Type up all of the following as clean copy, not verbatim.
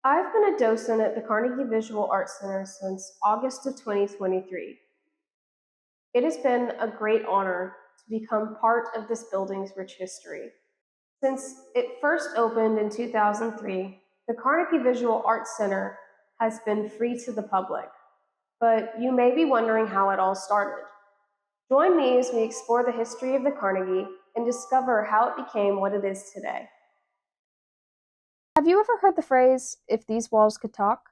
I've been a docent at the Carnegie Visual Arts Center since August of 2023. It has been a great honor to become part of this building's rich history. Since it first opened in 2003, the Carnegie Visual Arts Center has been free to the public, but you may be wondering how it all started. Join me as we explore the history of the Carnegie and discover how it became what it is today. Have you ever heard the phrase, "if these walls could talk"?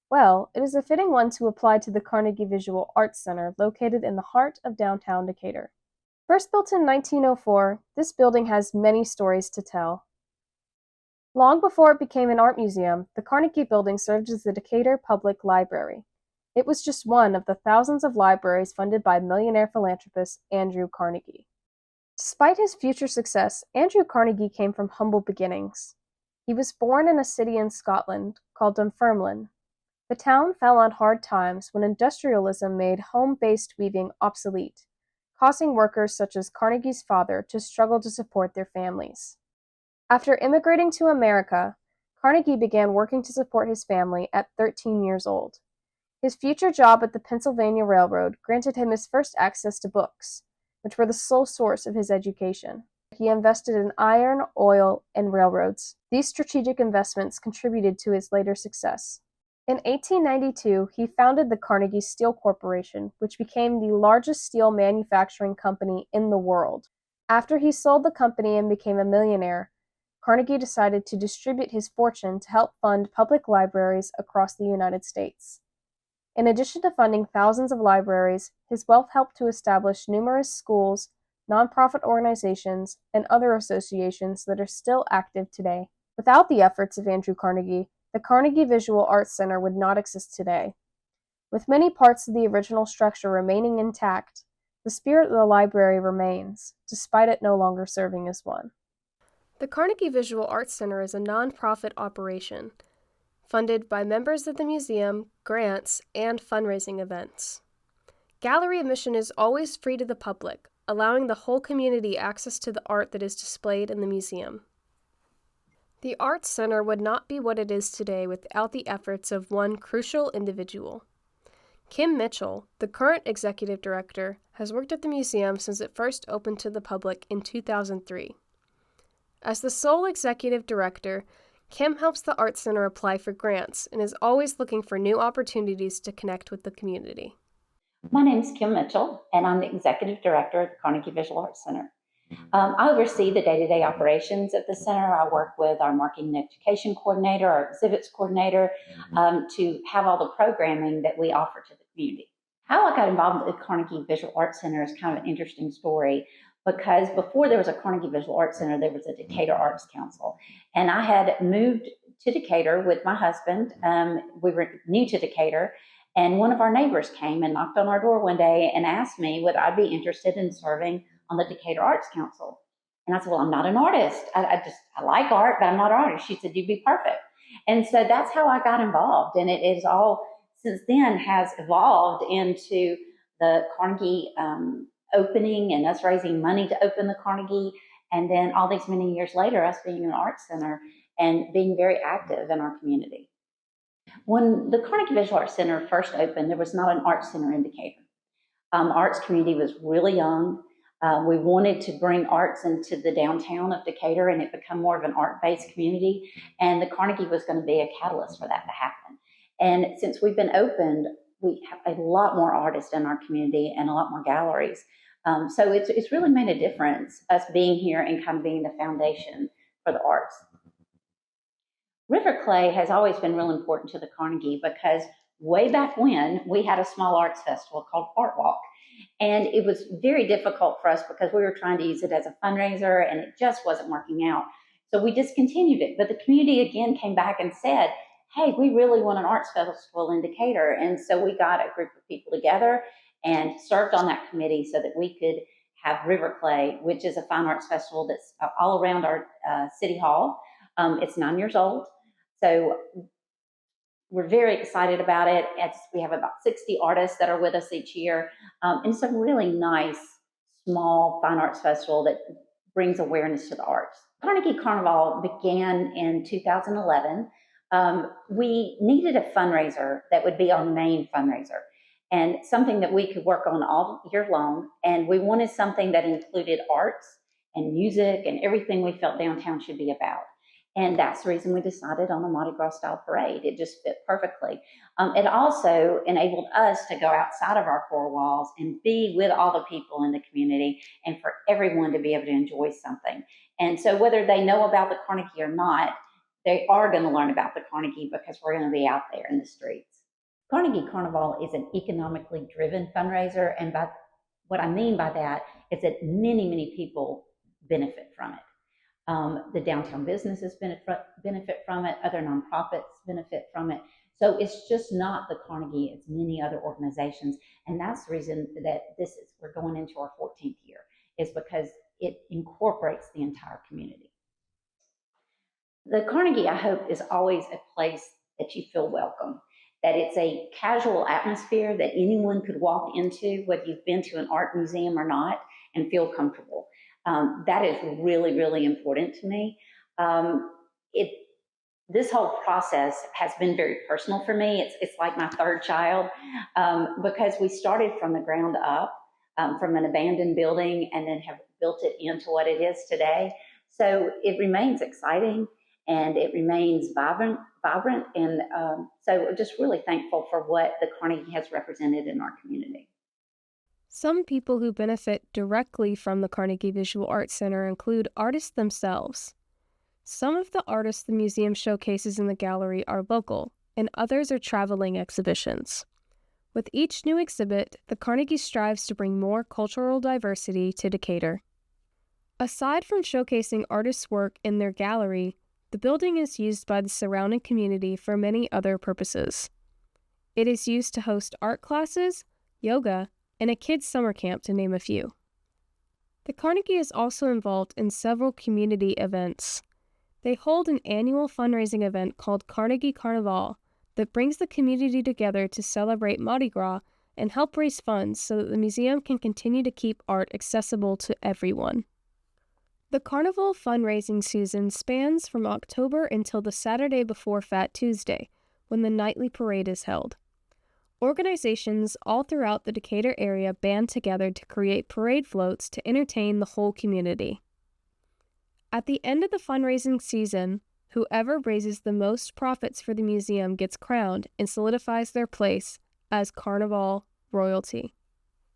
Well, it is a fitting one to apply to the Carnegie Visual Arts Center located in the heart of downtown Decatur. First built in 1904, this building has many stories to tell. Long before it became an art museum, the Carnegie Building served as the Decatur Public Library. It was just one of the thousands of libraries funded by millionaire philanthropist Andrew Carnegie. Despite his future success, Andrew Carnegie came from humble beginnings. He was born in a city in Scotland called Dunfermline. The town fell on hard times when industrialism made home-based weaving obsolete, causing workers such as Carnegie's father to struggle to support their families. After immigrating to America, Carnegie began working to support his family at 13 years old. His future job at the Pennsylvania Railroad granted him his first access to books, which were the sole source of his education. He invested in iron, oil, and railroads. These strategic investments contributed to his later success. In 1892, he founded the Carnegie Steel Corporation, which became the largest steel manufacturing company in the world. After he sold the company and became a millionaire, Carnegie decided to distribute his fortune to help fund public libraries across the United States. In addition to funding thousands of libraries, his wealth helped to establish numerous schools, nonprofit organizations, and other associations that are still active today. Without the efforts of Andrew Carnegie, the Carnegie Visual Arts Center would not exist today. With many parts of the original structure remaining intact, the spirit of the library remains, despite it no longer serving as one. The Carnegie Visual Arts Center is a nonprofit operation, funded by members of the museum, grants, and fundraising events. Gallery admission is always free to the public, allowing the whole community access to the art that is displayed in the museum. The Arts Center would not be what it is today without the efforts of one crucial individual. Kim Mitchell, the current executive director, has worked at the museum since it first opened to the public in 2003. As the sole executive director, Kim helps the Arts Center apply for grants and is always looking for new opportunities to connect with the community. My name is Kim Mitchell, and I'm the Executive Director at the Carnegie Visual Arts Center. I oversee the day-to-day operations at the center. I work with our marketing and education coordinator, our exhibits coordinator, to have all the programming that we offer to the community. How I got involved with the Carnegie Visual Arts Center is kind of an interesting story, because before there was a Carnegie Visual Arts Center, there was a Decatur Arts Council. And I had moved to Decatur with my husband. We were new to Decatur. And one of our neighbors came and knocked on our door one day and asked me would I be interested in serving on the Decatur Arts Council. And I said, well, I'm not an artist. I like art, but I'm not an artist. She said, you'd be perfect. And so that's how I got involved. And it is all since then has evolved into the Carnegie opening and us raising money to open the Carnegie. And then all these many years later, us being an arts center and being very active in our community. When the Carnegie Visual Arts Center first opened, there was not an arts center in Decatur. The arts community was really young. We wanted to bring arts into the downtown of Decatur and it become more of an art-based community. And the Carnegie was going to be a catalyst for that to happen. And since we've been opened, we have a lot more artists in our community and a lot more galleries. So it's really made a difference, us being here and kind of being the foundation for the arts. River clay has always been real important to the Carnegie because way back when we had a small arts festival called Art Walk. And it was very difficult for us because we were trying to use it as a fundraiser and it just wasn't working out. So we discontinued it. But the community again came back and said, hey, we really want an arts festival in Decatur. And so we got a group of people together and served on that committee so that we could have River Clay, which is a fine arts festival that's all around our city hall. It's 9 years old. So we're very excited about it. We have about 60 artists that are with us each year. And it's a really nice, small fine arts festival that brings awareness to the arts. Carnegie Carnival began in 2011 We needed a fundraiser that would be our main fundraiser and something that we could work on all year long. And we wanted something that included arts and music and everything we felt downtown should be about. And that's the reason we decided on a Mardi Gras style parade. It just fit perfectly. It also enabled us to go outside of our four walls and be with all the people in the community and for everyone to be able to enjoy something. And so whether they know about the Carnegie or not, they are going to learn about the Carnegie because we're going to be out there in the streets. Carnegie Carnival is an economically driven fundraiser. And by what I mean by that is that many, many people benefit from it. The downtown businesses benefit from it. Other nonprofits benefit from it. So it's just not the Carnegie, it's many other organizations. And that's the reason that we're going into our 14th year, is because it incorporates the entire community. The Carnegie, I hope, is always a place that you feel welcome, that it's a casual atmosphere that anyone could walk into, whether you've been to an art museum or not, and feel comfortable. That is really, really important to me. This whole process has been very personal for me. It's like my third child, because we started from the ground up, from an abandoned building, and then have built it into what it is today. So it remains exciting and it remains vibrant. And so I'm just really thankful for what the Carnegie has represented in our community. Some people who benefit directly from the Carnegie Visual Arts Center include artists themselves. Some of the artists the museum showcases in the gallery are local, and others are traveling exhibitions. With each new exhibit, the Carnegie strives to bring more cultural diversity to Decatur. Aside from showcasing artists' work in their gallery, the building is used by the surrounding community for many other purposes. It is used to host art classes, yoga, and a kids' summer camp, to name a few. The Carnegie is also involved in several community events. They hold an annual fundraising event called Carnegie Carnival that brings the community together to celebrate Mardi Gras and help raise funds so that the museum can continue to keep art accessible to everyone. The Carnival fundraising season spans from October until the Saturday before Fat Tuesday, when the nightly parade is held. Organizations all throughout the Decatur area band together to create parade floats to entertain the whole community. At the end of the fundraising season, whoever raises the most profits for the museum gets crowned and solidifies their place as Carnival royalty.